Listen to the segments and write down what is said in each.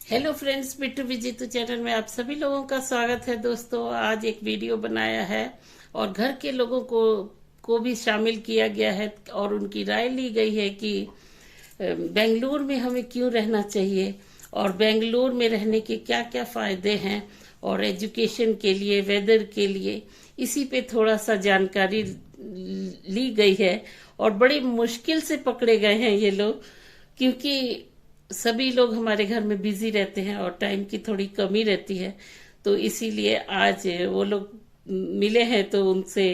Hello friends, Bittu विजितू channel में आप सभी लोगों का स्वागत है। दोस्तों, आज एक वीडियो बनाया है और घर के लोगों को भी शामिल किया गया है और उनकी राय ली गई है कि बेंगलुरु में हमें क्यों रहना चाहिए और बेंगलुरु में रहने के क्या क्या फायदे हैं और एजुकेशन के लिए, वेदर के लिए, इसी पे थोड़ा सा जानकारी ली गई है। और बड़ी मुश्किल से पकड़े गए हैं ये लोग, क्योंकि सभी लोग हमारे घर में बिजी रहते हैं और टाइम की थोड़ी कमी रहती है। तो इसीलिए आज वो लोग मिले हैं तो उनसे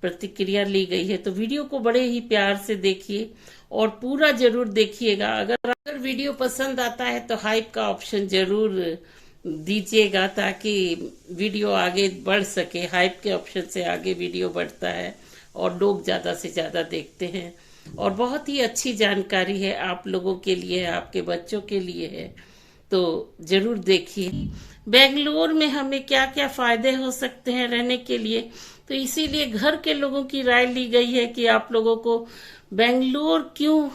प्रतिक्रिया ली गई है। तो वीडियो को बड़े ही प्यार से देखिए और पूरा जरूर देखिएगा। अगर वीडियो पसंद आता है तो हाइप का ऑप्शन जरूर दीजिएगा ताकि वीडियो आगे बढ़ सके। हाइप के ऑप्शन से आगे वीडियो बढ़ता है और लोग ज्यादा से ज्यादा देखते हैं। और बहुत ही अच्छी जानकारी है, आप लोगों के लिए, आपके बच्चों के लिए है, तो जरूर देखिए। बेंगलुरु में हमें क्या क्या फायदे हो सकते हैं रहने के लिए, तो इसीलिए घर के लोगों की राय ली गई है कि आप लोगों को बेंगलुरु क्यों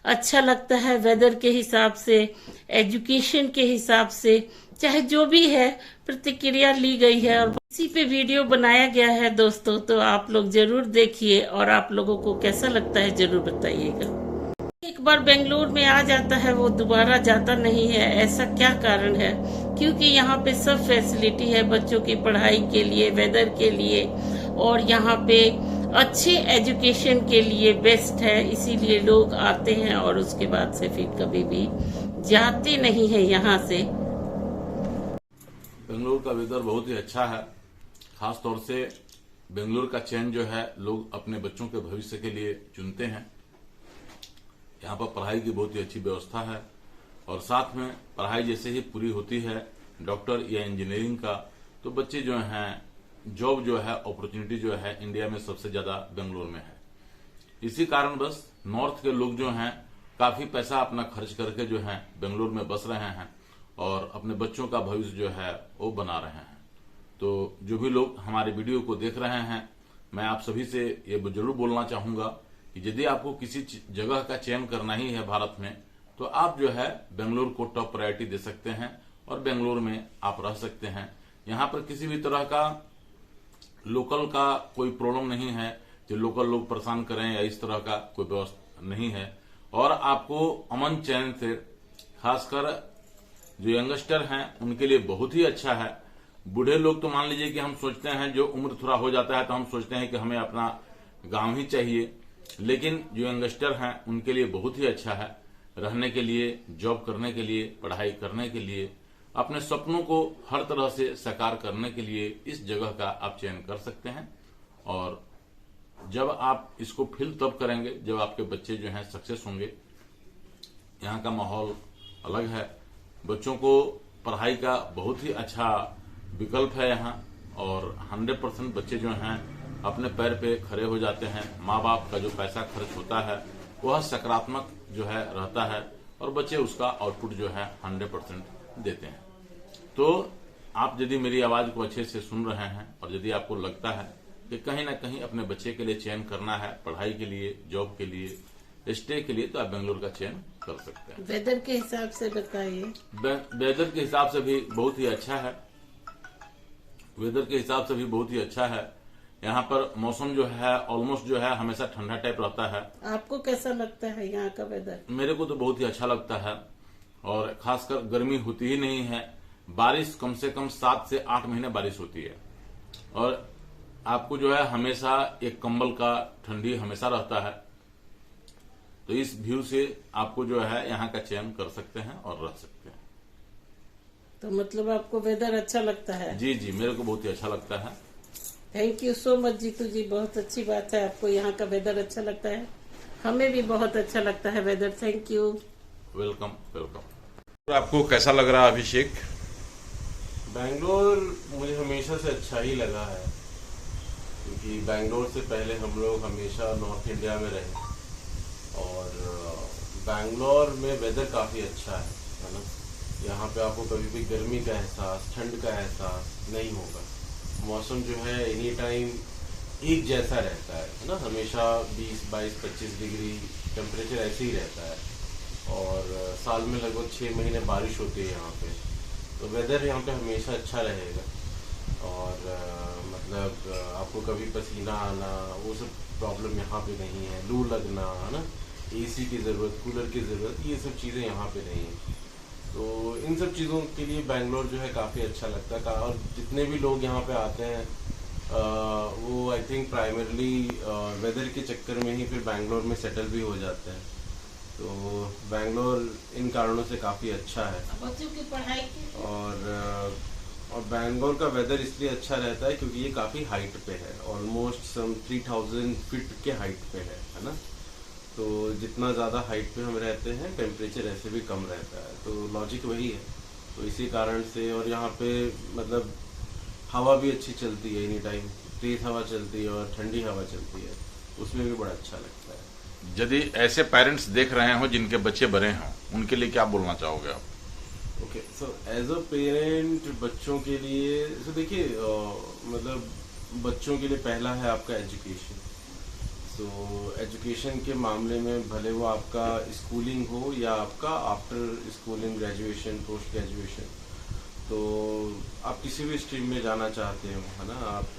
अच्छा लगता है, वेदर के हिसाब से, एजुकेशन के हिसाब से, चाहे जो भी है, प्रतिक्रिया ली गई है और इसी पे वीडियो बनाया गया है दोस्तों। तो आप लोग जरूर देखिए और आप लोगों को कैसा लगता है जरूर बताइएगा। एक बार बेंगलुरु में आ जाता है वो दोबारा जाता नहीं है, ऐसा क्या कारण है? क्योंकि यहाँ पे सब फैसिलिटी है बच्चों की पढ़ाई के लिए, वेदर के लिए, और यहाँ पे अच्छे एजुकेशन के लिए बेस्ट है। इसीलिए लोग आते हैं और उसके बाद से फिर कभी भी जाते नहीं है यहाँ से। बेंगलुरु का वेदर बहुत ही अच्छा है। खास तौर से बेंगलुरु का चयन जो है लोग अपने बच्चों के भविष्य के लिए चुनते हैं। यहाँ पर पढ़ाई की बहुत ही अच्छी व्यवस्था है और साथ में पढ़ाई जैसे ही पूरी होती है डॉक्टर या इंजीनियरिंग का, तो बच्चे जो हैं जॉब जो है, अपॉर्चुनिटी जो है इंडिया में सबसे ज्यादा बेंगलुरु में है। इसी कारण बस नॉर्थ के लोग जो हैं काफी पैसा अपना खर्च करके जो है बेंगलुरु में बस रहे हैं और अपने बच्चों का भविष्य जो है वो बना रहे हैं। तो जो भी लोग हमारे वीडियो को देख रहे हैं, मैं आप सभी से ये जरूर बोलना चाहूंगा कि यदि आपको किसी जगह का चयन करना ही है भारत में, तो आप जो है बेंगलुरु को टॉप प्रायोरिटी दे सकते हैं और बेंगलुरु में आप रह सकते हैं। यहाँ पर किसी भी तरह का लोकल का कोई प्रॉब्लम नहीं है जो लोकल लोग परेशान करें या इस तरह का कोई व्यवस्था नहीं है। और आपको अमन चैन से, खासकर जो यंगस्टर हैं उनके लिए बहुत ही अच्छा है। बूढ़े लोग तो मान लीजिए कि हम सोचते हैं, जो उम्र थोड़ा हो जाता है तो हम सोचते हैं कि हमें अपना गांव ही चाहिए, लेकिन जो यंगस्टर हैं उनके लिए बहुत ही अच्छा है रहने के लिए, जॉब करने के लिए, पढ़ाई करने के लिए, अपने सपनों को हर तरह से साकार करने के लिए इस जगह का आप चयन कर सकते हैं। और जब आप इसको फील तब करेंगे जब आपके बच्चे जो हैं सक्सेस होंगे। यहाँ का माहौल अलग है, बच्चों को पढ़ाई का बहुत ही अच्छा विकल्प है यहाँ, और 100% बच्चे जो हैं अपने पैर पे खड़े हो जाते हैं। माँ बाप का जो पैसा खर्च होता है वह सकारात्मक जो है रहता है और बच्चे उसका आउटपुट जो है 100% देते हैं। तो आप यदि मेरी आवाज को अच्छे से सुन रहे हैं और यदि आपको लगता है कि कहीं ना कहीं अपने बच्चे के लिए चयन करना है, पढ़ाई के लिए, जॉब के लिए, स्टे के लिए, तो आप बेंगलुरु का चयन कर सकते हैं। वेदर के हिसाब से बताइए। वेदर के हिसाब से भी बहुत ही अच्छा है। वेदर के हिसाब से भी बहुत ही अच्छा है। यहाँ पर मौसम जो है ऑलमोस्ट जो है हमेशा ठंडा टाइप रहता है। आपको कैसा लगता है यहाँ का वेदर? मेरे को तो बहुत ही अच्छा लगता है और खासकर गर्मी होती ही नहीं है। बारिश कम से कम 7 से 8 महीने बारिश होती है और आपको जो है हमेशा एक कंबल का ठंडी हमेशा रहता है। तो इस व्यू से आपको जो है यहाँ का चयन कर सकते हैं और रह सकते हैं। तो मतलब आपको वेदर अच्छा लगता है? जी जी, मेरे को बहुत ही अच्छा लगता है। Thank you so much Jeetu ji, बहुत अच्छी बात है, आपको यहाँ का वेदर अच्छा लगता है। हमें भी बहुत अच्छा लगता है weather. Thank you. Welcome welcome. आपको कैसा लग रहा है अभिषेक? बैंगलोर मुझे हमेशा से अच्छा ही लगा है, क्योंकि बैंगलोर से पहले हम लोग हमेशा नॉर्थ इंडिया में रहे और बैंगलोर में वेदर काफ़ी अच्छा है ना। यहाँ पे आपको कभी भी गर्मी का एहसास, ठंड का एहसास नहीं होगा। मौसम जो है एनी टाइम एक जैसा रहता है ना, हमेशा 20, 22, 25 डिग्री टेम्परेचर ऐसे ही रहता है। और साल में लगभग 6 महीने बारिश होती है यहाँ पे, तो वेदर यहाँ पे हमेशा अच्छा रहेगा। और मतलब आपको कभी पसीना आना वो सब प्रॉब्लम यहाँ पे नहीं है, लू लगना है ना, एसी की ज़रूरत, कूलर की ज़रूरत, ये सब चीज़ें यहाँ पे नहीं है। तो इन सब चीज़ों के लिए बैंगलोर जो है काफ़ी अच्छा लगता है। और जितने भी लोग यहाँ पे आते हैं वो आई थिंक प्राइमरली वेदर के चक्कर में ही फिर बैंगलोर में सेटल भी हो जाते हैं। तो बैंगलोर इन कारणों से काफ़ी अच्छा है। बच्चों की पढ़ाई की और बैंगलोर का वेदर इसलिए अच्छा रहता है क्योंकि ये काफ़ी हाइट पे है, ऑलमोस्ट सम 3000 फीट के हाइट पे है ना। तो जितना ज़्यादा हाइट पे हम रहते हैं टेम्परेचर ऐसे भी कम रहता है, तो लॉजिक वही है। तो इसी कारण से, और यहाँ पे मतलब हवा भी अच्छी चलती है, एनी टाइम तेज़ हवा चलती है और ठंडी हवा चलती है, उसमें भी बड़ा अच्छा लगता है। यदि ऐसे पेरेंट्स देख रहे हो जिनके बच्चे बड़े हों, उनके लिए क्या बोलना चाहोगे आप? Okay, so as a parent बच्चों के लिए देखिए मतलब बच्चों के लिए पहला है आपका एजुकेशन। सो एजुकेशन के मामले में भले वो आपका स्कूलिंग हो या आपका after schooling graduation, post graduation, तो आप किसी भी स्ट्रीम में जाना चाहते हो, है ना, आप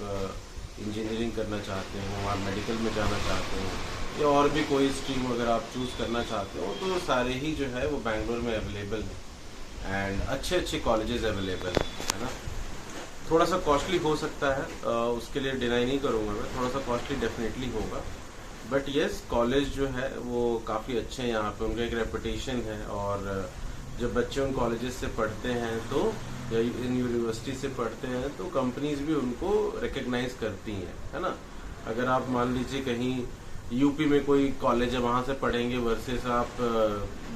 इंजीनियरिंग करना चाहते हो, आप मेडिकल में जाना चाहते हो या और भी कोई स्ट्रीम अगर आप चूज़ करना चाहते हो, तो सारे ही जो है वो बैंगलोर में अवेलेबल है एंड अच्छे अच्छे कॉलेजेस अवेलेबल है ना। थोड़ा सा कॉस्टली हो सकता है, उसके लिए डिनाई नहीं करूँगा मैं, थोड़ा सा कॉस्टली डेफिनेटली होगा, बट यस कॉलेज जो है वो काफ़ी अच्छे हैं यहाँ पे, उनका एक रेपुटेशन है। और जब बच्चे उन कॉलेजेस से पढ़ते हैं तो या इन यूनिवर्सिटी से पढ़ते हैं तो कंपनीज भी उनको रिकग्नाइज करती हैं, है ना। अगर आप मान लीजिए कहीं यूपी में कोई कॉलेज है वहाँ से पढ़ेंगे वर्सेस आप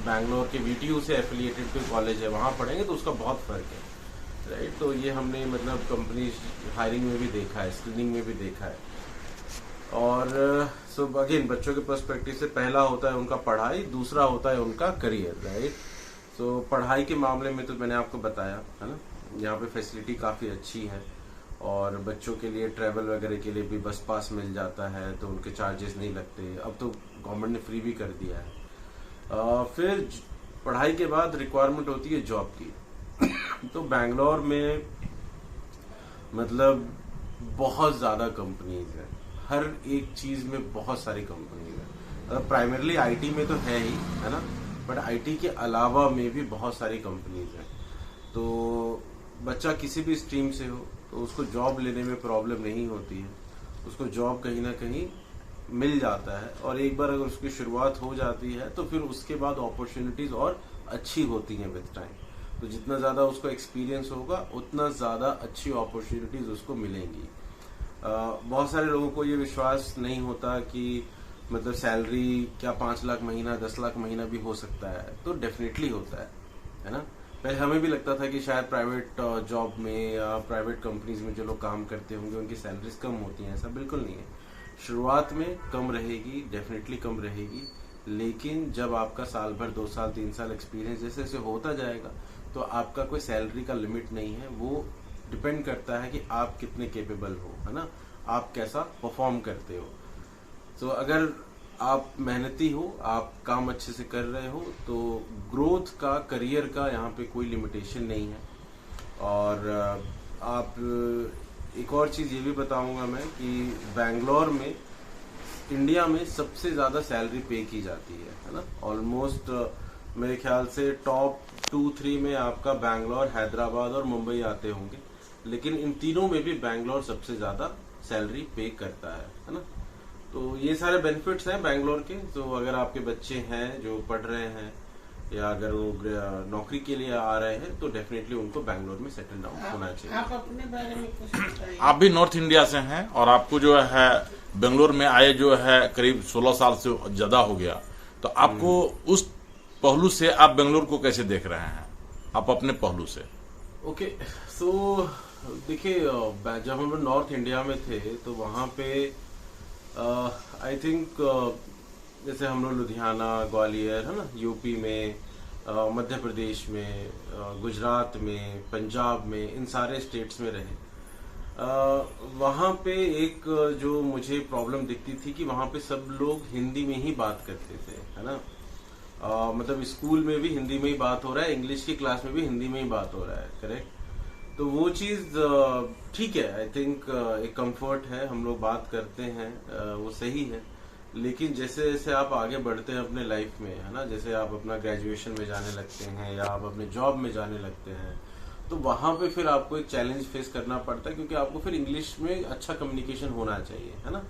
बैंगलोर के वीटीयू से एफिलिएटेड कोई कॉलेज है वहाँ पढ़ेंगे, तो उसका बहुत फ़र्क है, राइट। तो ये हमने मतलब कंपनी हायरिंग में भी देखा है, स्क्रीनिंग में भी देखा है। और सो अगेन बच्चों के पर्सपेक्टिव से पहला होता है उनका पढ़ाई, दूसरा होता है उनका करियर, राइट। सो पढ़ाई के मामले में तो मैंने आपको बताया है ना, यहाँ पे फैसिलिटी काफ़ी अच्छी है और बच्चों के लिए ट्रैवल वगैरह के लिए भी बस पास मिल जाता है, तो उनके चार्जेस नहीं लगते। अब तो गवर्नमेंट ने फ्री भी कर दिया है। फिर पढ़ाई के बाद रिक्वायरमेंट होती है जॉब की तो बैंगलोर में मतलब बहुत ज़्यादा कंपनीज हैं, हर एक चीज़ में बहुत सारी कंपनीज हैं। प्राइमरली आईटी में तो है ही, है ना, बट आईटी के अलावा में भी बहुत सारी कंपनीज हैं। तो बच्चा किसी भी स्ट्रीम से हो तो उसको जॉब लेने में प्रॉब्लम नहीं होती है, उसको जॉब कहीं ना कहीं मिल जाता है। और एक बार अगर उसकी शुरुआत हो जाती है तो फिर उसके बाद अपॉर्चुनिटीज और अच्छी होती हैं विद टाइम। तो जितना ज़्यादा उसको एक्सपीरियंस होगा उतना ज़्यादा अच्छी अपॉर्चुनिटीज उसको मिलेंगी। बहुत सारे लोगों को ये विश्वास नहीं होता कि मतलब सैलरी क्या 5 लाख महीना, 10 लाख महीना भी हो सकता है, तो डेफिनेटली होता है ना। पहले हमें भी लगता था कि शायद प्राइवेट जॉब में या प्राइवेट कंपनीज में जो लोग काम करते होंगे उनकी सैलरीज कम होती हैं, ऐसा बिल्कुल नहीं है। शुरुआत में कम रहेगी, डेफिनेटली कम रहेगी, लेकिन जब आपका साल भर, 2 साल, 3 साल एक्सपीरियंस जैसे जैसे होता जाएगा तो आपका कोई सैलरी का लिमिट नहीं है। वो डिपेंड करता है कि आप कितने केपेबल हो, है ना, आप कैसा परफॉर्म करते हो। तो अगर आप मेहनती हो, आप काम अच्छे से कर रहे हो, तो ग्रोथ का, करियर का यहाँ पे कोई लिमिटेशन नहीं है। और आप एक और चीज़ ये भी बताऊंगा मैं कि बैंगलोर में इंडिया में सबसे ज़्यादा सैलरी पे की जाती है ना। ऑलमोस्ट मेरे ख्याल से टॉप 2-3 में आपका बैंगलोर, हैदराबाद और मुंबई आते होंगे, लेकिन इन तीनों में भी बैंगलोर सबसे ज़्यादा सैलरी पे करता है ना। तो ये सारे बेनिफिट्स हैं बैंगलोर के। तो अगर आपके बच्चे हैं जो पढ़ रहे हैं या अगर वो नौकरी के लिए आ रहे हैं तो डेफिनेटली उनको बैंगलोर में सेटल डाउन होना चाहिए। आप अपने बारे में कुछ बताइए। आप भी नॉर्थ इंडिया से हैं और आपको जो है बेंगलोर में आए जो है करीब 16 साल से ज्यादा हो गया, तो आपको उस पहलू से आप बेंगलोर को कैसे देख रहे हैं, आप अपने पहलू से? ओके, सो देखिए जब हम लोग नॉर्थ इंडिया में थे तो वहाँ पे आई थिंक जैसे हम लोग लुधियाना, ग्वालियर, है ना, यूपी में, मध्य प्रदेश में, गुजरात में, पंजाब में, इन सारे स्टेट्स में रहे। वहाँ पे एक जो मुझे प्रॉब्लम दिखती थी कि वहाँ पे सब लोग हिंदी में ही बात करते थे, है ना। मतलब स्कूल में भी हिंदी में ही बात हो रहा है, इंग्लिश की क्लास में भी हिंदी में ही बात हो रहा है, करेक्ट। तो वो चीज ठीक है, आई थिंक एक कंफर्ट है, हम लोग बात करते हैं, वो सही है। लेकिन जैसे जैसे आप आगे बढ़ते हैं अपने लाइफ में, है ना, जैसे आप अपना ग्रेजुएशन में जाने लगते हैं या आप अपने जॉब में जाने लगते हैं, तो वहां पे फिर आपको एक चैलेंज फेस करना पड़ता है, क्योंकि आपको फिर इंग्लिश में अच्छा कम्युनिकेशन होना चाहिए, है ना।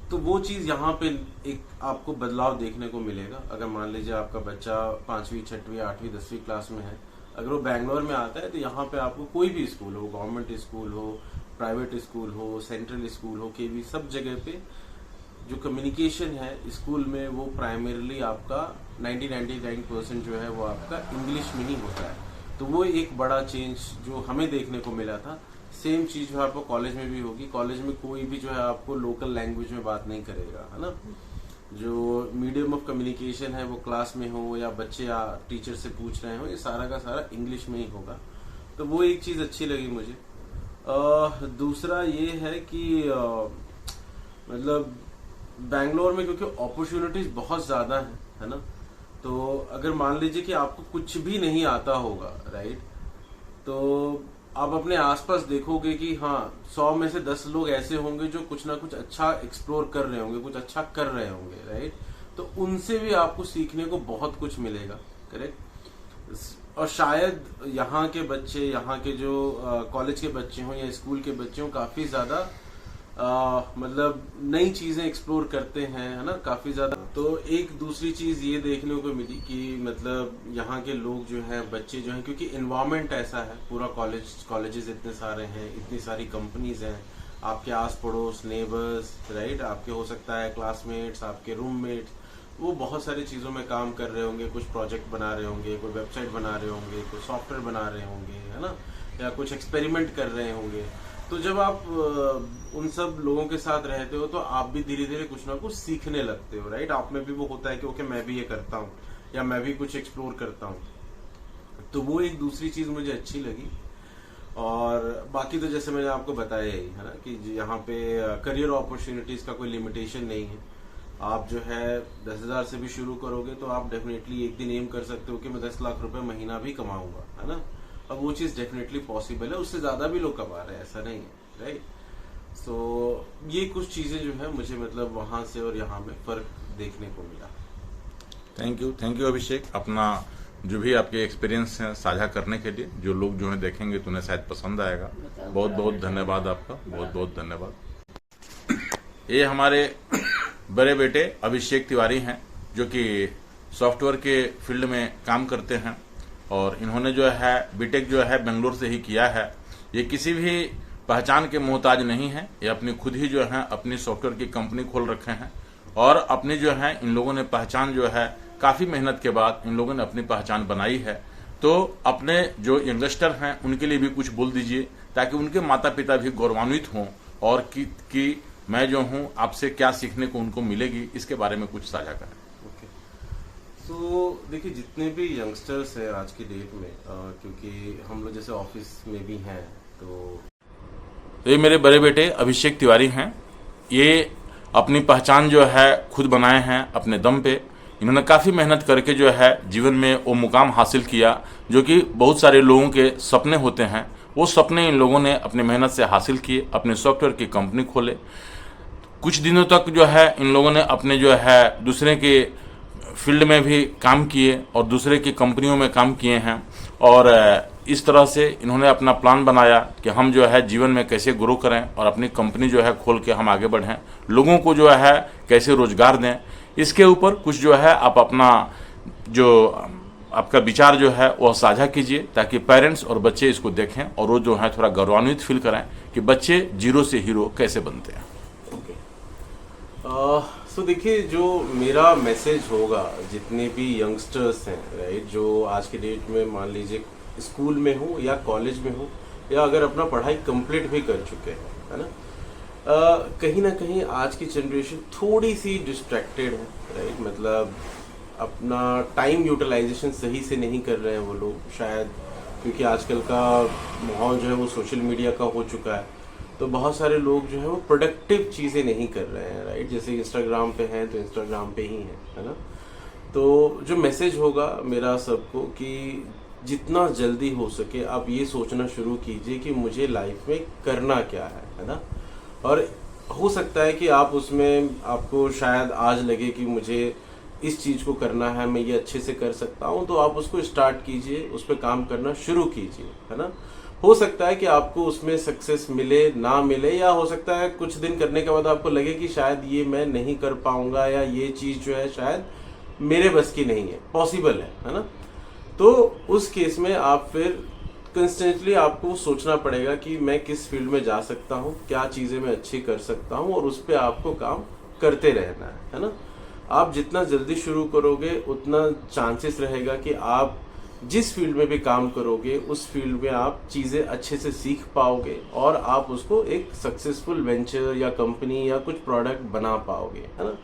तो वो चीज यहाँ पे एक आपको बदलाव देखने को मिलेगा। अगर मान लीजिए आपका बच्चा 5वीं 6वीं 8वीं 10वीं क्लास में है, अगर वो बैंगलोर में आता है, तो यहाँ पे आपको कोई भी स्कूल हो, गवर्नमेंट स्कूल हो, प्राइवेट स्कूल हो, सेंट्रल स्कूल हो, केवी, सब जगह पे जो कम्युनिकेशन है स्कूल में, वो प्राइमरीली आपका 99% जो है वो आपका इंग्लिश में ही होता है। तो वो एक बड़ा चेंज जो हमें देखने को मिला था। सेम चीज जो आपको कॉलेज में भी होगी। कॉलेज में कोई भी जो है आपको लोकल लैंग्वेज में बात नहीं करेगा, है ना। जो मीडियम ऑफ कम्युनिकेशन है वो क्लास में हो या बच्चे या टीचर से पूछ रहे हो, ये सारा का सारा इंग्लिश में ही होगा। तो वो एक चीज अच्छी लगी मुझे। दूसरा ये है कि मतलब बैंगलोर में क्योंकि अपॉर्चुनिटीज बहुत ज्यादा है ना। तो अगर मान लीजिए कि आपको कुछ भी नहीं आता होगा, राइट, तो आप अपने आसपास देखोगे कि हाँ 100 में से 10 लोग ऐसे होंगे जो कुछ ना कुछ अच्छा एक्सप्लोर कर रहे होंगे, कुछ अच्छा कर रहे होंगे, राइट। तो उनसे भी आपको सीखने को बहुत कुछ मिलेगा, करेक्ट। और शायद यहाँ के बच्चे, यहाँ के जो कॉलेज के बच्चे हों या स्कूल के बच्चे हों, काफी ज्यादा मतलब नई चीजें एक्सप्लोर करते हैं, है ना, काफी ज्यादा। तो एक दूसरी चीज ये देखने को मिली कि मतलब यहाँ के लोग जो हैं, बच्चे जो हैं, क्योंकि एनवायरनमेंट ऐसा है, पूरा कॉलेजेस इतने सारे हैं, इतनी सारी कंपनीज हैं, आपके आस पड़ोस, नेबर्स, राइट, आपके हो सकता है क्लासमेट्स, आपके रूममेट्स, वो बहुत सारी चीजों में काम कर रहे होंगे, कुछ प्रोजेक्ट बना रहे होंगे, कोई वेबसाइट बना रहे होंगे, कोई सॉफ्टवेयर बना रहे होंगे, है ना, या कुछ एक्सपेरिमेंट कर रहे होंगे। तो जब आप उन सब लोगों के साथ रहते हो तो आप भी धीरे धीरे कुछ ना कुछ सीखने लगते हो, राइट। आप में भी वो होता है कि ओके मैं भी ये करता हूँ या मैं भी कुछ एक्सप्लोर करता हूँ। तो वो एक दूसरी चीज मुझे अच्छी लगी। और बाकी तो जैसे मैंने आपको बताया ही है ना कि यहाँ पे करियर अपॉर्चुनिटीज का कोई लिमिटेशन नहीं है। आप जो है 10,000 से भी शुरू करोगे तो आप डेफिनेटली एक दिन एम कर सकते हो कि मैं 10 लाख रुपए महीना भी कमाऊंगा, है ना। अब वो चीज डेफिनेटली पॉसिबल है, उससे ज्यादा भी लोग कमा रहे हैं, ऐसा नहीं है, राइट। सो ये कुछ चीजें जो है मुझे मतलब वहां से और यहाँ में फर्क देखने को मिला। थैंक यू अभिषेक, अपना जो भी आपके एक्सपीरियंस हैं साझा करने के लिए। जो लोग जो है देखेंगे तो उन्हें शायद पसंद आएगा। बहुत बहुत धन्यवाद आपका, बहुत बहुत धन्यवाद। ये हमारे बड़े बेटे अभिषेक तिवारी हैं, जो कि सॉफ्टवेयर के फील्ड में काम करते हैं और इन्होंने जो है बीटेक जो है बेंगलोर से ही किया है। ये किसी भी पहचान के मोहताज नहीं है, ये अपनी खुद ही जो है अपनी सॉफ्टवेयर की कंपनी खोल रखे हैं और अपनी जो है इन लोगों ने पहचान जो है काफी मेहनत के बाद इन लोगों ने अपनी पहचान बनाई है। तो अपने जो यंगस्टर हैं उनके लिए भी कुछ बोल दीजिए ताकि उनके माता पिता भी गौरवान्वित हों और कि मैं जो हूं आपसे क्या सीखने को उनको मिलेगी, इसके बारे में कुछ साझा करें। तो देखिए जितने भी यंगस्टर्स हैं आज की डेट में, क्योंकि हम लोग जैसे ऑफिस में भी हैं, तो ये मेरे बड़े बेटे अभिषेक तिवारी हैं। ये अपनी पहचान जो है खुद बनाए हैं अपने दम पे। इन्होंने काफ़ी मेहनत करके जो है जीवन में वो मुकाम हासिल किया जो कि बहुत सारे लोगों के सपने होते हैं। वो सपने इन लोगों ने अपनी मेहनत से हासिल किए, अपने सॉफ्टवेयर की कंपनी खोले। कुछ दिनों तक जो है इन लोगों ने अपने जो है दूसरे के फील्ड में भी काम किए और दूसरे की कंपनियों में काम किए हैं और इस तरह से इन्होंने अपना प्लान बनाया कि हम जो है जीवन में कैसे ग्रो करें और अपनी कंपनी जो है खोल के हम आगे बढ़ें, लोगों को जो है कैसे रोजगार दें। इसके ऊपर कुछ जो है आप अपना जो आपका विचार जो है वह साझा कीजिए ताकि पेरेंट्स और बच्चे इसको देखें और वो जो है थोड़ा गौरवान्वित फील करें कि बच्चे जीरो से हीरो कैसे बनते हैं। सो देखिए, जो मेरा मैसेज होगा जितने भी यंगस्टर्स हैं, राइट, जो आज के डेट में मान लीजिए स्कूल में हो या कॉलेज में हो या अगर अपना पढ़ाई कंप्लीट भी कर चुके हैं, है ना, कहीं ना कहीं आज की जनरेशन थोड़ी सी डिस्ट्रैक्टेड है, राइट। मतलब अपना टाइम यूटिलाइजेशन सही से नहीं कर रहे हैं वो लोग, शायद क्योंकि आजकल का माहौल जो है वो सोशल मीडिया का हो चुका है। तो बहुत सारे लोग जो है वो प्रोडक्टिव चीज़ें नहीं कर रहे हैं, राइट। जैसे इंस्टाग्राम पे हैं तो इंस्टाग्राम पे ही है ना। तो जो मैसेज होगा मेरा सबको कि जितना जल्दी हो सके आप ये सोचना शुरू कीजिए कि मुझे लाइफ में करना क्या है ना। और हो सकता है कि आप उसमें आपको शायद आज लगे कि मुझे इस चीज़ को करना है, मैं ये अच्छे से कर सकता हूँ, तो आप उसको स्टार्ट कीजिए, उस पर काम करना शुरू कीजिए, है ना। हो सकता है कि आपको उसमें सक्सेस मिले ना मिले, या हो सकता है कुछ दिन करने के बाद आपको लगे कि शायद ये मैं नहीं कर पाऊंगा, या ये चीज़ जो है शायद मेरे बस की नहीं है, पॉसिबल है ना। तो उस केस में आप फिर कंस्टेंटली आपको सोचना पड़ेगा कि मैं किस फील्ड में जा सकता हूँ, क्या चीज़ें मैं अच्छी कर सकता हूँ, और उस पर आपको काम करते रहना है ना। आप जितना जल्दी शुरू करोगे उतना चांसेस रहेगा कि आप जिस फील्ड में भी काम करोगे उस फील्ड में आप चीज़ें अच्छे से सीख पाओगे और आप उसको एक सक्सेसफुल वेंचर या कंपनी या कुछ प्रोडक्ट बना पाओगे, है ना।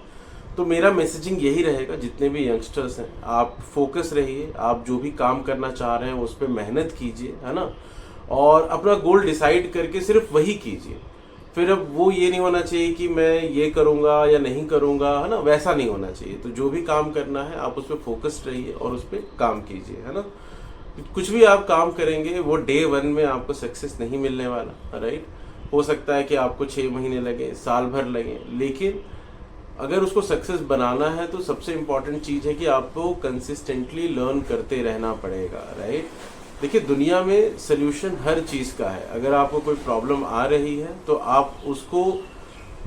तो मेरा मैसेजिंग यही रहेगा, जितने भी यंगस्टर्स हैं आप फोकस रहिए, आप जो भी काम करना चाह रहे हैं उस पर मेहनत कीजिए, है ना। और अपना गोल डिसाइड करके सिर्फ वही कीजिए। फिर अब वो ये नहीं होना चाहिए कि मैं ये करूँगा या नहीं करूँगा, है ना, वैसा नहीं होना चाहिए। तो जो भी काम करना है आप उस पर फोकस्ड रहिए और उस पर काम कीजिए, है ना। कुछ भी आप काम करेंगे वो डे 1 में आपको सक्सेस नहीं मिलने वाला, राइट। हो सकता है कि आपको 6 महीने लगे, साल भर लगे, लेकिन अगर उसको सक्सेस बनाना है तो सबसे इम्पोर्टेंट चीज़ है कि आपको कंसिस्टेंटली लर्न करते रहना पड़ेगा, राइट। देखिए दुनिया में सोल्यूशन हर चीज़ का है। अगर आपको कोई प्रॉब्लम आ रही है तो आप उसको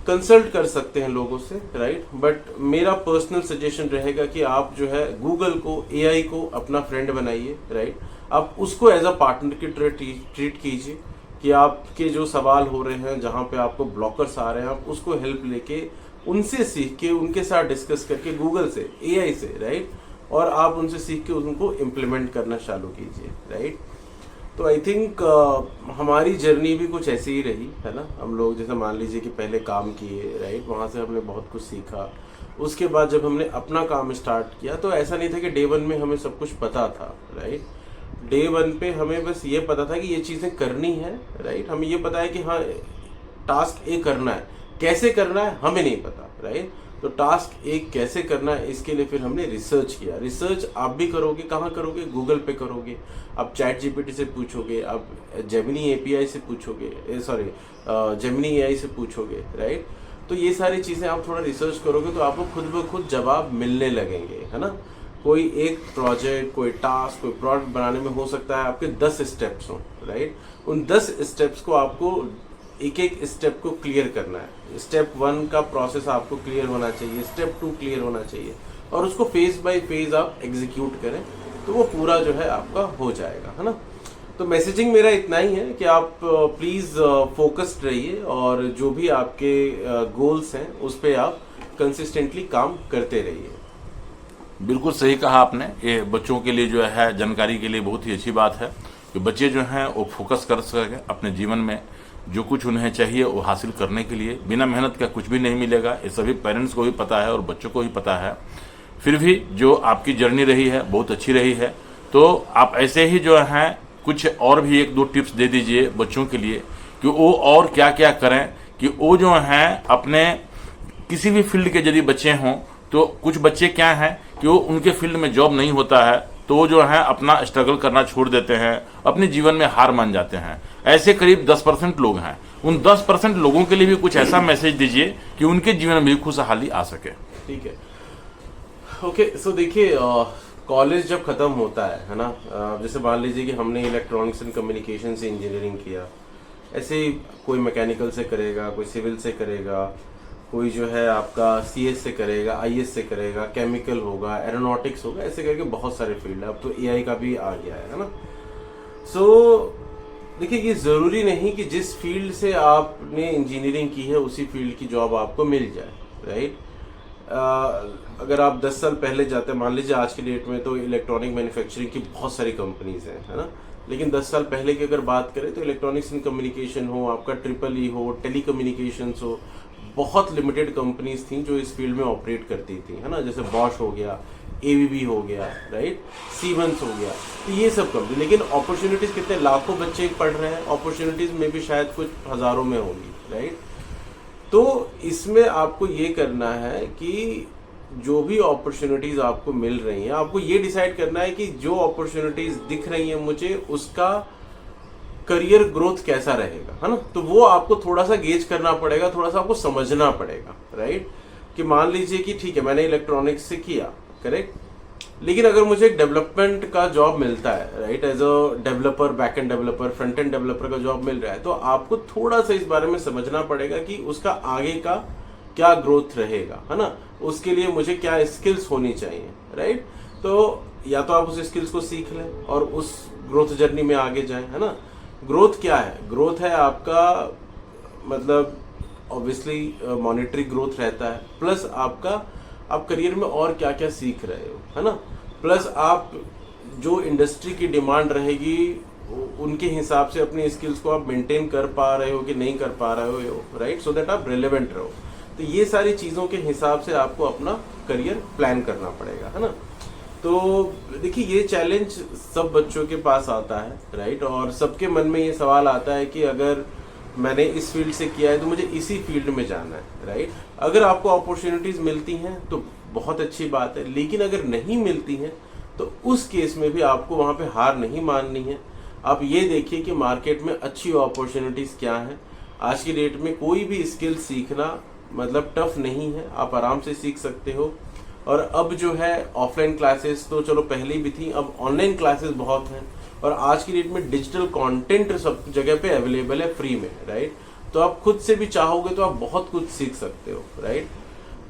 कंसल्ट कर सकते हैं लोगों से, राइट। बट मेरा पर्सनल सजेशन रहेगा कि आप जो है गूगल को, एआई को अपना फ्रेंड बनाइए, राइट। आप उसको एज अ पार्टनर की ट्रीट कीजिए कि आपके जो सवाल हो रहे हैं, जहाँ पे आपको ब्लॉकर्स आ रहे हैं, आप उसको हेल्प लेके उनसे सीख के, उनके साथ डिस्कस करके, गूगल से, एआई से, राइट, और आप उनसे सीख के उनको इम्प्लीमेंट करना चालू कीजिए, राइट। तो आई थिंक हमारी जर्नी भी कुछ ऐसी ही रही, है ना। हम लोग जैसे मान लीजिए कि पहले काम किए, राइट, वहाँ से हमने बहुत कुछ सीखा। उसके बाद जब हमने अपना काम स्टार्ट किया तो ऐसा नहीं था कि डे 1 में हमें सब कुछ पता था, राइट। डे 1 पे हमें बस ये पता था कि ये चीज़ें करनी है, राइट। हमें ये पता है कि हाँ टास्क ए करना है, कैसे करना है हमें नहीं पता, राइट। तो टास्क एक कैसे करना है इसके लिए फिर हमने रिसर्च किया। रिसर्च आप भी करोगे, कहाँ करोगे? गूगल पे करोगे, आप चैट जीपीटी से पूछोगे, आप जेमिनी एपीआई से पूछोगे, जेमिनी एआई से पूछोगे, राइट। तो ये सारी चीज़ें आप थोड़ा रिसर्च करोगे तो आपको खुद ब खुद जवाब मिलने लगेंगे, है ना। कोई एक प्रोजेक्ट, कोई टास्क, कोई प्रोडक्ट बनाने में हो सकता है आपके 10 स्टेप्स हों, राइट। उन 10 स्टेप्स को आपको एक एक स्टेप को क्लियर करना है। स्टेप 1 का प्रोसेस आपको क्लियर होना चाहिए, स्टेप 2 क्लियर होना चाहिए, और उसको फेज बाय फेज आप एग्जीक्यूट करें तो वो पूरा जो है आपका हो जाएगा, है ना। तो मैसेजिंग मेरा इतना ही है कि आप प्लीज़ फोकस्ड रहिए और जो भी आपके गोल्स हैं उस पर आप कंसिस्टेंटली काम करते रहिए। बिल्कुल सही कहा आपने। ये बच्चों के लिए जो है जानकारी के लिए बहुत ही अच्छी बात है कि बच्चे जो हैं वो फोकस कर सकें अपने जीवन में, जो कुछ उन्हें चाहिए वो हासिल करने के लिए। बिना मेहनत का कुछ भी नहीं मिलेगा, ये सभी पेरेंट्स को भी पता है और बच्चों को भी पता है। फिर भी जो आपकी जर्नी रही है बहुत अच्छी रही है, तो आप ऐसे ही जो हैं कुछ और भी 1-2 टिप्स दे दीजिए बच्चों के लिए कि वो और क्या क्या करें, कि वो जो हैं अपने किसी भी फील्ड के यदि बच्चे हों तो कुछ बच्चे क्या हैं कि वो उनके फील्ड में जॉब नहीं होता है तो वो जो है अपना स्ट्रगल करना छोड़ देते हैं, अपने जीवन में हार मान जाते हैं। ऐसे करीब 10% लोग हैं। उन 10% लोगों के लिए भी कुछ ऐसा मैसेज दीजिए कि उनके जीवन में भी खुशहाली आ सके। ठीक है, ओके। सो देखिए कॉलेज जब खत्म होता है ना, जैसे मान लीजिए कि हमने इलेक्ट्रॉनिक्स एंड कम्युनिकेशन से इंजीनियरिंग किया, ऐसे ही कोई मैकेनिकल से करेगा, कोई सिविल से करेगा, कोई जो है आपका सीएस से करेगा, आईएस से करेगा, केमिकल होगा, एरोनॉटिक्स होगा, ऐसे करके बहुत सारे फील्ड है। अब तो एआई का भी आ गया है ना। सो देखिए ये ज़रूरी नहीं कि जिस फील्ड से आपने इंजीनियरिंग की है उसी फील्ड की जॉब आपको मिल जाए, राइट। अगर आप 10 साल पहले जाते हैं, मान लीजिए आज के डेट में तो इलेक्ट्रॉनिक मैन्युफैक्चरिंग की बहुत सारी कंपनीज हैं, है ना। लेकिन 10 साल पहले की अगर बात करें तो इलेक्ट्रॉनिक्स एंड कम्युनिकेशन हो, आपका ट्रिपल हो, टेलीकम्युनिकेशंस हो, बहुत लिमिटेड कंपनीज थी जो इस फील्ड में ऑपरेट करती थी, है ना। जैसे बॉश हो गया, एबीबी हो गया, राइट, सीमेंस हो गया, तो ये सब कंपनी। लेकिन अपॉर्चुनिटीज कितने लाखों बच्चे पढ़ रहे हैं, अपॉर्चुनिटीज में भी शायद कुछ हजारों में होंगी, राइट। तो इसमें आपको ये करना है कि जो भी अपॉर्चुनिटीज आपको मिल रही हैं, आपको ये डिसाइड करना है कि जो अपॉर्चुनिटीज दिख रही हैं मुझे, उसका करियर ग्रोथ कैसा रहेगा, है ना। तो वो आपको थोड़ा सा गेज करना पड़ेगा, थोड़ा सा आपको समझना पड़ेगा, राइट। कि मान लीजिए कि ठीक है मैंने इलेक्ट्रॉनिक्स से किया, करेक्ट, लेकिन अगर मुझे एक डेवलपमेंट का जॉब मिलता है, right, as a developer, back end developer, front end developer का जॉब मिल रहा है, तो आपको थोड़ा सा इस बारे में समझना पड़ेगा कि उसका आगे का क्या ग्रोथ रहेगा, है ना। उसके लिए मुझे क्या स्किल्स होनी चाहिए, राइट। तो या तो आप उस स्किल्स को सीख लें और उस ग्रोथ जर्नी में आगे जाएं, है ना। ग्रोथ क्या है? ग्रोथ है आपका मतलब ऑब्वियसली मॉनेटरी ग्रोथ रहता है, प्लस आप करियर में और क्या क्या सीख रहे हो, है ना। प्लस आप जो इंडस्ट्री की डिमांड रहेगी उनके हिसाब से अपनी स्किल्स को आप मेंटेन कर पा रहे हो कि नहीं कर पा रहे हो, राइट, सो दैट आप रिलेवेंट रहो। तो ये सारी चीजों के हिसाब से आपको अपना करियर प्लान करना पड़ेगा, है ना। तो देखिए ये चैलेंज सब बच्चों के पास आता है, राइट, और सबके मन में ये सवाल आता है कि अगर मैंने इस फील्ड से किया है तो मुझे इसी फील्ड में जाना है, राइट। अगर आपको अपॉर्चुनिटीज मिलती हैं तो बहुत अच्छी बात है, लेकिन अगर नहीं मिलती हैं तो उस केस में भी आपको वहां पे हार नहीं माननी है। आप ये देखिए कि मार्केट में अच्छी अपॉर्चुनिटीज क्या है। आज की डेट में कोई भी स्किल सीखना मतलब टफ नहीं है, आप आराम से सीख सकते हो। और अब जो है ऑफलाइन क्लासेस तो चलो पहले भी थी, अब ऑनलाइन क्लासेस बहुत हैं, और आज की डेट में डिजिटल कंटेंट सब जगह पे अवेलेबल है फ्री में, राइट। तो आप खुद से भी चाहोगे तो आप बहुत कुछ सीख सकते हो, राइट।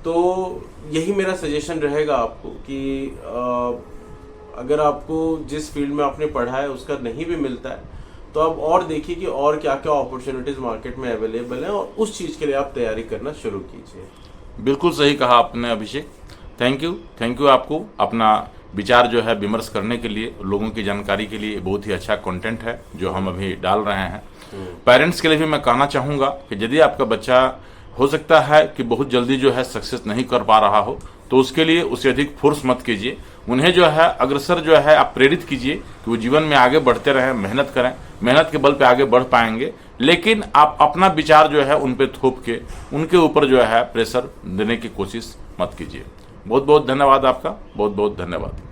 तो यही मेरा सजेशन रहेगा आपको कि अगर आपको जिस फील्ड में आपने पढ़ा है उसका नहीं भी मिलता है तो आप और देखिए कि और क्या क्या अपॉर्चुनिटीज मार्केट में अवेलेबल है, और उस चीज के लिए आप तैयारी करना शुरू कीजिए। बिल्कुल सही कहा आपने अभिषेक। थैंक यू आपको अपना विचार जो है विमर्श करने के लिए, लोगों की जानकारी के लिए। बहुत ही अच्छा कंटेंट है जो हम अभी डाल रहे हैं। पेरेंट्स के लिए भी मैं कहना चाहूँगा कि यदि आपका बच्चा हो सकता है कि बहुत जल्दी जो है सक्सेस नहीं कर पा रहा हो, तो उसके लिए उसे अधिक फोर्स मत कीजिए। उन्हें जो है अग्रसर जो है आप प्रेरित कीजिए कि वो जीवन में आगे बढ़ते रहें, मेहनत करें। मेहनत के बल पे आगे बढ़ पाएंगे, लेकिन आप अपना विचार जो है उन पे थोप के उनके ऊपर जो है प्रेशर देने की कोशिश मत कीजिए। बहुत बहुत धन्यवाद आपका, बहुत बहुत धन्यवाद।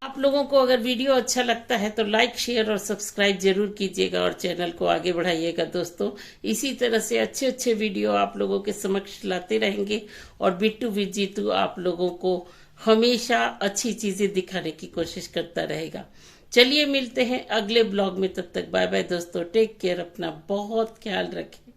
आप लोगों को अगर वीडियो अच्छा लगता है तो लाइक, शेयर और सब्सक्राइब जरूर कीजिएगा और चैनल को आगे बढ़ाइएगा दोस्तों। इसी तरह से अच्छे अच्छे वीडियो आप लोगों के समक्ष लाते रहेंगे, और बिट्टू विद जीतू आप लोगों को हमेशा अच्छी चीजें दिखाने की कोशिश करता रहेगा। चलिए मिलते हैं अगले ब्लॉग में, तब तक बाय बाय दोस्तों, टेक केयर, अपना बहुत ख्याल रखें।